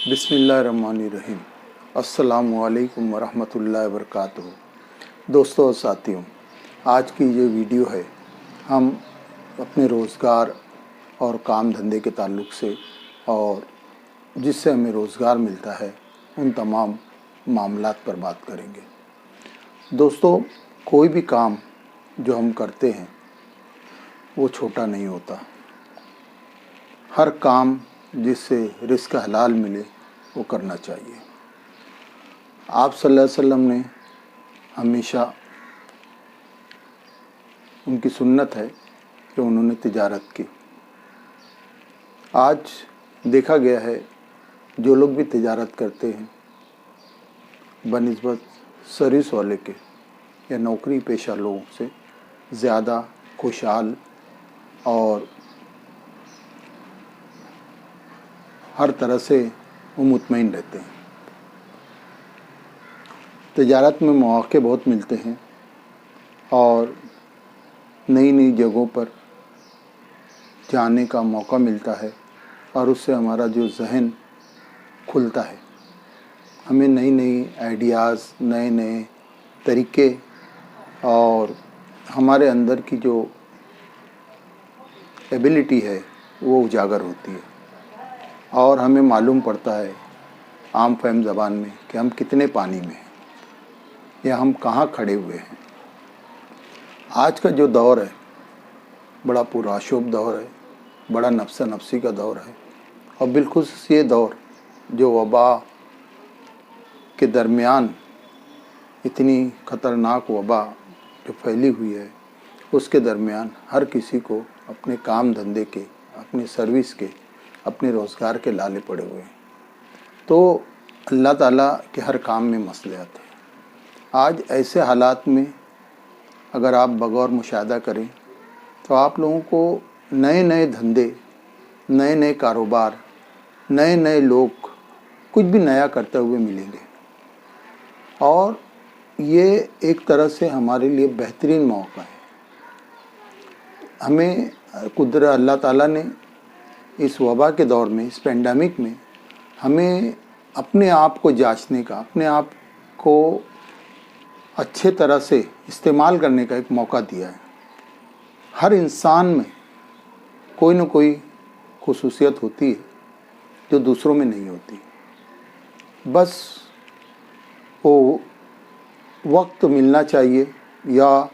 बिस्मिल्लाहिर्रहमानिर्रहीम। अस्सलामुअलैकुम वरहमतुल्लाहि वबरकातुहू। दोस्तों और साथियों, आज की ये वीडियो है, हम अपने रोज़गार और काम धंधे के ताल्लुक़ से और जिससे हमें रोज़गार मिलता है उन तमाम मामलात पर बात करेंगे। दोस्तों, कोई भी काम जो हम करते हैं वो छोटा नहीं होता। हर काम जिससे रिज़्क़ हलाल मिले वो करना चाहिए। आप सल्लल्लाहु अलैहि वसल्लम ने हमेशा, उनकी सुन्नत है कि उन्होंने तिजारत की। आज देखा गया है जो लोग भी तिजारत करते हैं बनिस्बत सर्विस वाले के या नौकरी पेशा लोगों से ज़्यादा खुशहाल और हर तरह से वो मुतमईन रहते हैं। तिजारत में मौके बहुत मिलते हैं और नई नई जगहों पर जाने का मौका मिलता है और उससे हमारा जो ज़हन खुलता है, हमें नई नई आइडियाज़, नए नए तरीके और हमारे अंदर की जो एबिलिटी है वो उजागर होती है और हमें मालूम पड़ता है आम फहम ज़बान में कि हम कितने पानी में हैं या हम कहाँ खड़े हुए हैं। आज का जो दौर है बड़ा पुरआशूब दौर है, बड़ा नफ्सा नफसी का दौर है और बिलखुसूस ये दौर जो वबा के दरमियान इतनी ख़तरनाक वबा जो फैली हुई है, उसके दरमियान हर किसी को अपने काम धंधे के, अपनी सर्विस के, अपने रोज़गार के लाले पड़े हुए हैं। तो अल्लाह ताला के हर काम में मसले आते हैं। आज ऐसे हालात में अगर आप बगौर मुशाहदा करें तो आप लोगों को नए नए धंधे, नए नए कारोबार, नए नए लोग कुछ भी नया करते हुए मिलेंगे और ये एक तरह से हमारे लिए बेहतरीन मौका है। हमें अल्लाह ताला ने इस वबा के दौर में, इस पेंडेमिक में हमें अपने आप को जांचने का, अपने आप को अच्छे तरह से इस्तेमाल करने का एक मौका दिया है। हर इंसान में कोई न कोई खुसूसियत होती है जो दूसरों में नहीं होती। बस वो वक्त मिलना चाहिए या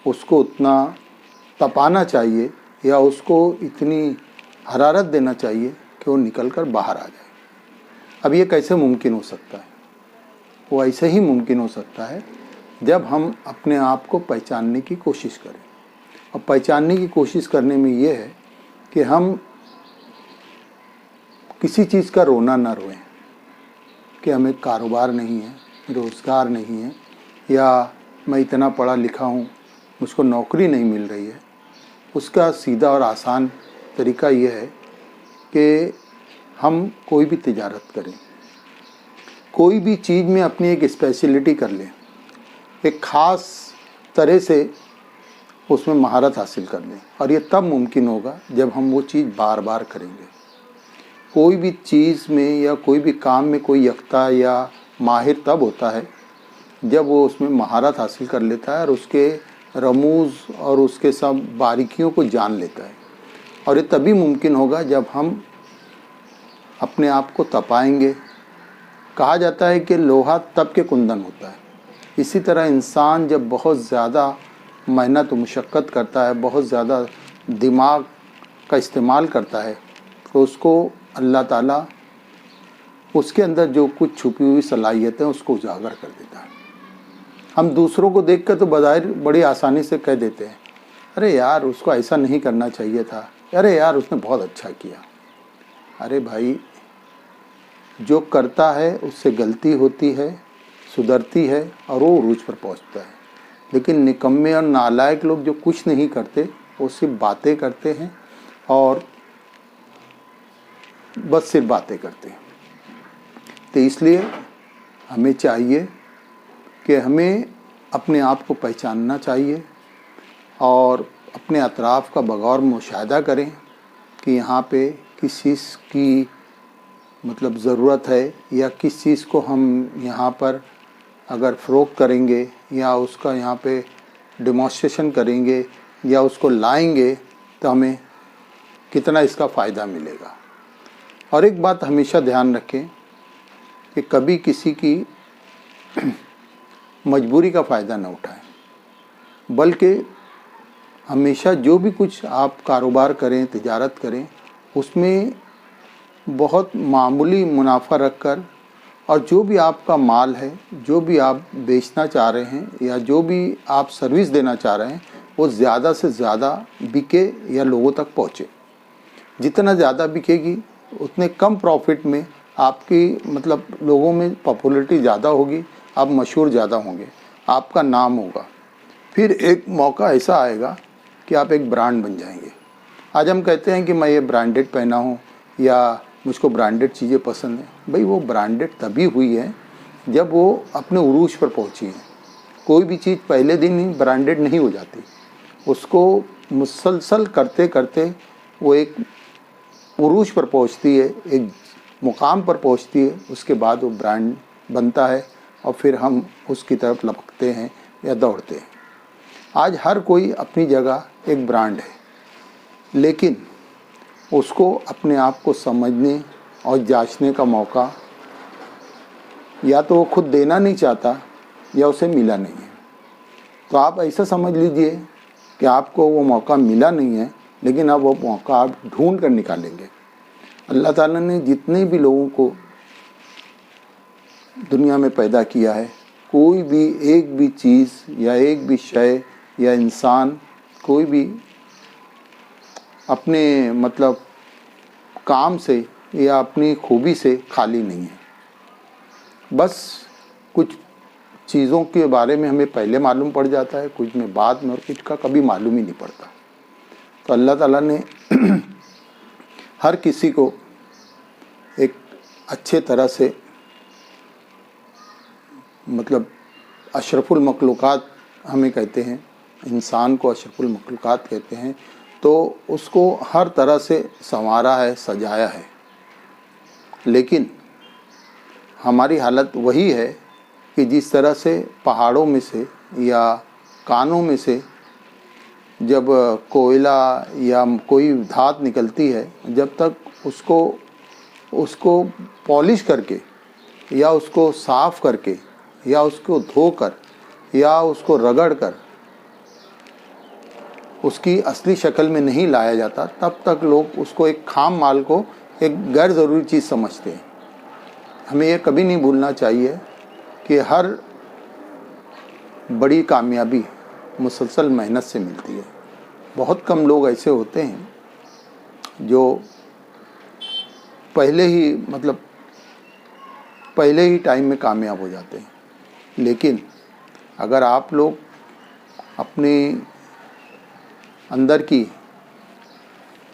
उसको उतना तपाना चाहिए या उसको इतनी हरारत देना चाहिए कि वो निकल कर बाहर आ जाए। अब ये कैसे मुमकिन हो सकता है? वो ऐसे ही मुमकिन हो सकता है जब हम अपने आप को पहचानने की कोशिश करें। और पहचानने की कोशिश करने में ये है कि हम किसी चीज़ का रोना ना रोएं कि हमें कारोबार नहीं है, रोज़गार नहीं है, या मैं इतना पढ़ा लिखा हूँ मुझको नौकरी नहीं मिल रही है। उसका सीधा और आसान तरीका ये है कि हम कोई भी तिजारत करें, कोई भी चीज़ में अपनी एक स्पेशलिटी कर लें, एक ख़ास तरह से उसमें महारत हासिल कर लें। और ये तब मुमकिन होगा जब हम वो चीज़ बार बार करेंगे। कोई भी चीज़ में या कोई भी काम में कोई यकता या माहिर तब होता है जब वो उसमें महारत हासिल कर लेता है और उसके रमूज़ और उसके सब बारीकियों को जान लेता है। और ये तभी मुमकिन होगा जब हम अपने आप को तपाएंगे। कहा जाता है कि लोहा तप के कुंदन होता है। इसी तरह इंसान जब बहुत ज़्यादा मेहनत व मुशक्क़त करता है, बहुत ज़्यादा दिमाग का इस्तेमाल करता है, तो उसको अल्लाह ताला उसके अंदर जो कुछ छुपी हुई सलाहियतें उसको उजागर कर देता है। हम दूसरों को देख कर तो बज़ाहिर बड़ी आसानी से कह देते हैं, अरे यार उसको ऐसा नहीं करना चाहिए था, अरे यार उसने बहुत अच्छा किया। अरे भाई, जो करता है उससे गलती होती है, सुधरती है और वो उरूज पर पहुंचता है। लेकिन निकम्मे और नालायक लोग जो कुछ नहीं करते, वो सिर्फ बातें करते हैं और बस सिर्फ बातें करते हैं। तो इसलिए हमें चाहिए कि हमें अपने आप को पहचानना चाहिए और अपने अतराफ़ का बगौर मुशाहदा करें कि यहाँ पे किस चीज़ की मतलब ज़रूरत है या किस चीज़ को हम यहाँ पर अगर फ़रोख्त करेंगे या उसका यहाँ पे डेमोंस्ट्रेशन करेंगे या उसको लाएंगे तो हमें कितना इसका फ़ायदा मिलेगा। और एक बात हमेशा ध्यान रखें कि कभी किसी की मजबूरी का फ़ायदा न उठाएं, बल्कि हमेशा जो भी कुछ आप कारोबार करें, तिजारत करें, उसमें बहुत मामूली मुनाफा रखकर और जो भी आपका माल है, जो भी आप बेचना चाह रहे हैं या जो भी आप सर्विस देना चाह रहे हैं, वो ज़्यादा से ज़्यादा बिके या लोगों तक पहुँचे। जितना ज़्यादा बिकेगी उतने कम प्रॉफिट में आपकी मतलब लोगों में पॉपुलैरिटी ज़्यादा होगी, आप मशहूर ज़्यादा होंगे, आपका नाम होगा। फिर एक मौका ऐसा आएगा कि आप एक ब्रांड बन जाएंगे। आज हम कहते हैं कि मैं ये ब्रांडेड पहना हूँ या मुझको ब्रांडेड चीज़ें पसंद हैं। भाई वो ब्रांडेड तभी हुई है जब वो अपने उरूज पर पहुँची है। कोई भी चीज़ पहले दिन ही ब्रांडेड नहीं हो जाती, उसको मुसलसल करते करते वो एक उरूज पर पहुँचती है, एक मुकाम पर पहुँचती है, उसके बाद वो ब्रांड बनता है और फिर हम उसकी तरफ लपकते हैं या दौड़ते हैं। आज हर कोई अपनी जगह एक ब्रांड है, लेकिन उसको अपने आप को समझने और जांचने का मौका या तो वो खुद देना नहीं चाहता या उसे मिला नहीं है। तो आप ऐसा समझ लीजिए कि आपको वो मौका मिला नहीं है, लेकिन अब वो मौका आप ढूंढ कर निकालेंगे। अल्लाह ताला ने जितने भी लोगों को दुनिया में पैदा किया है, कोई भी एक भी चीज़ या एक भी शय या इंसान कोई भी अपने मतलब काम से या अपनी खूबी से खाली नहीं है। बस कुछ चीज़ों के बारे में हमें पहले मालूम पड़ जाता है, कुछ में बाद में, और कुछ का कभी मालूम ही नहीं पड़ता। तो अल्लाह ताला ने हर किसी को एक अच्छे तरह से मतलब अशरफुल मखलूक़ात हमें कहते हैं, इंसान को अशरफुल मखलूक़ात कहते हैं। तो उसको हर तरह से संवारा है, सजाया है, लेकिन हमारी हालत वही है कि जिस तरह से पहाड़ों में से या कानों में से जब कोयला या कोई धात निकलती है, जब तक उसको पॉलिश करके या उसको साफ़ करके या उसको धोकर या उसको रगड़ कर उसकी असली शक्ल में नहीं लाया जाता, तब तक लोग उसको एक खाम माल को एक गैर ज़रूरी चीज़ समझते हैं। हमें ये कभी नहीं भूलना चाहिए कि हर बड़ी कामयाबी मुसलसल मेहनत से मिलती है। बहुत कम लोग ऐसे होते हैं जो पहले ही टाइम में कामयाब हो जाते हैं। लेकिन अगर आप लोग अपने अंदर की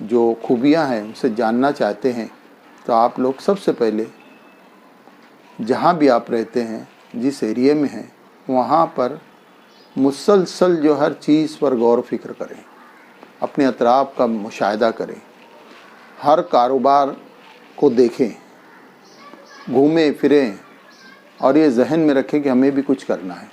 जो खूबियां हैं उसे जानना चाहते हैं, तो आप लोग सबसे पहले जहाँ भी आप रहते हैं, जिस एरिया में हैं, वहाँ पर मुसलसल जो हर चीज़ पर गौर फिक्र करें, अपने अतराफ़ का मुशाहिदा करें, हर कारोबार को देखें, घूमें फिरें और ये जहन में रखें कि हमें भी कुछ करना है।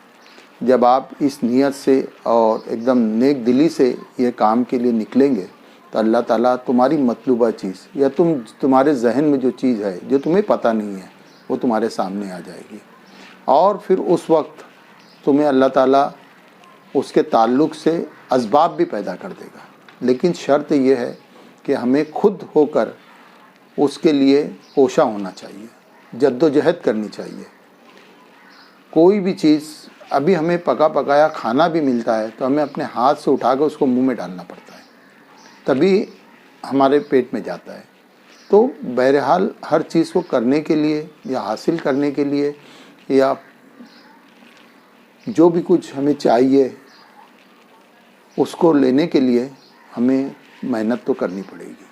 जब आप इस नीयत से और एकदम नेक दिली से ये काम के लिए निकलेंगे, तो अल्लाह ताला तुम्हारी मतलूबा चीज़ या तुम्हारे जहन में जो चीज़ है जो तुम्हें पता नहीं है, वो तुम्हारे सामने आ जाएगी। और फिर उस वक्त तुम्हें अल्लाह ताला उसके ताल्लुक़ से असबाब भी पैदा कर देगा। लेकिन शर्त यह है कि हमें खुद होकर उसके लिए कोशा होना चाहिए, जद्दोजहद करनी चाहिए। कोई भी चीज़, अभी हमें पका पकाया खाना भी मिलता है तो हमें अपने हाथ से उठाकर उसको मुंह में डालना पड़ता है, तभी हमारे पेट में जाता है। तो बहरहाल हर चीज़ को करने के लिए या हासिल करने के लिए या जो भी कुछ हमें चाहिए उसको लेने के लिए हमें मेहनत तो करनी पड़ेगी।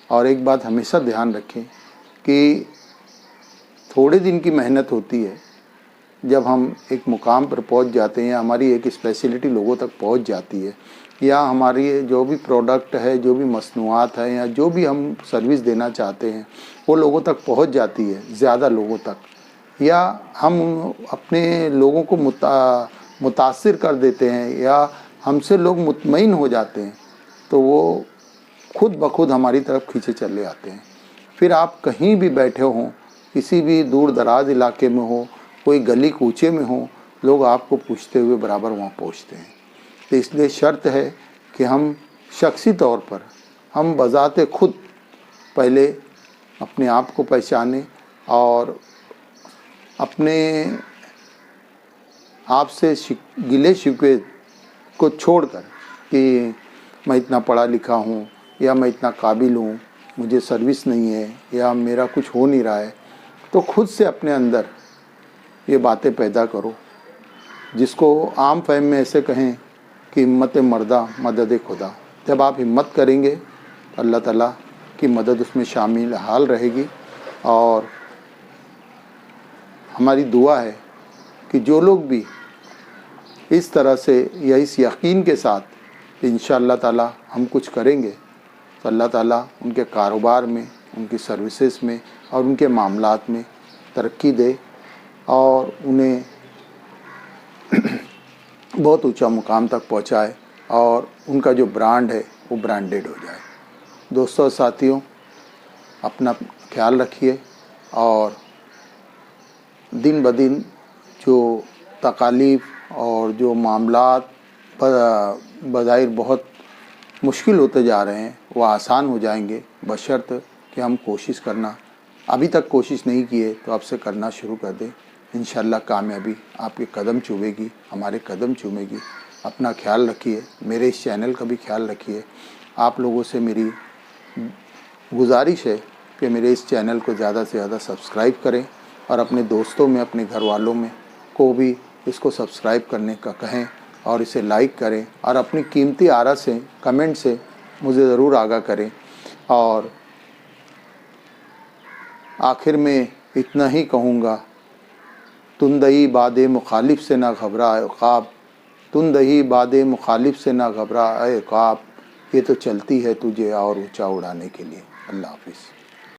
और एक बात हमेशा ध्यान रखें कि थोड़े दिन की मेहनत होती है, जब हम एक मुकाम पर पहुंच जाते हैं या हमारी एक स्पेशलिटी लोगों तक पहुंच जाती है, या हमारी जो भी प्रोडक्ट है, जो भी मसनूआत है या जो भी हम सर्विस देना चाहते हैं वो लोगों तक पहुंच जाती है, ज़्यादा लोगों तक, या हम अपने लोगों को मुतासिर कर देते हैं या हमसे लोग मुतमईन हो जाते हैं, तो वो खुद ब खुद हमारी तरफ खींचे चले आते हैं। फिर आप कहीं भी बैठे हों, किसी भी दूर दराज इलाके में हो, कोई गली कूचे में हो, लोग आपको पूछते हुए बराबर वहाँ पहुँचते हैं। तो इसलिए शर्त है कि हम शख्सी तौर पर हम बज़ाते खुद पहले अपने आप को पहचानें और अपने आप से गिले शिकवे को छोड़कर कि मैं इतना पढ़ा लिखा हूँ या मैं इतना काबिल हूँ, मुझे सर्विस नहीं है या मेरा कुछ हो नहीं रहा है, तो खुद से अपने अंदर ये बातें पैदा करो, जिसको आम फहम में ऐसे कहें कि हिम्मत मर्दा मदद खुदा। जब आप हिम्मत करेंगे तो अल्लाह ताला की मदद उसमें शामिल हाल रहेगी। और हमारी दुआ है कि जो लोग भी इस तरह से या इस यकीन के साथ इंशाअल्लाह ताला हम कुछ करेंगे तो अल्लाह ताला उनके कारोबार में, उनकी सर्विसेज में और उनके मामलात में तरक्की दे और उन्हें बहुत ऊंचा मुकाम तक पहुंचाए और उनका जो ब्रांड है वो ब्रांडेड हो जाए। दोस्तों और साथियों, अपना ख्याल रखिए और दिन ब दिन जो तकालीफ और जो मामलात बज़ाहिर बहुत मुश्किल होते जा रहे हैं वो आसान हो जाएंगे, बशर्त कि हम कोशिश करना, अभी तक कोशिश नहीं किए तो अब से करना शुरू कर दें। इंशाअल्लाह कामयाबी आपके कदम चूमेगी, हमारे कदम चूमेगी। अपना ख्याल रखिए, मेरे इस चैनल का भी ख्याल रखिए। आप लोगों से मेरी गुजारिश है कि मेरे इस चैनल को ज़्यादा से ज़्यादा सब्सक्राइब करें और अपने दोस्तों में, अपने घर वालों में को भी इसको सब्सक्राइब करने का कहें और इसे लाइक करें और अपनी कीमती आरा से, कमेंट से मुझे ज़रूर आगाह करें। और आखिर में इतना ही कहूँगा, तुंदही बादे मुखालिफ से ना घबराए ख्वाब, तुंदही बादे मुखालिफ से ना घबराए ख्वाब, ये तो चलती है तुझे और ऊंचा उड़ाने के लिए। अल्लाह हाफिज़।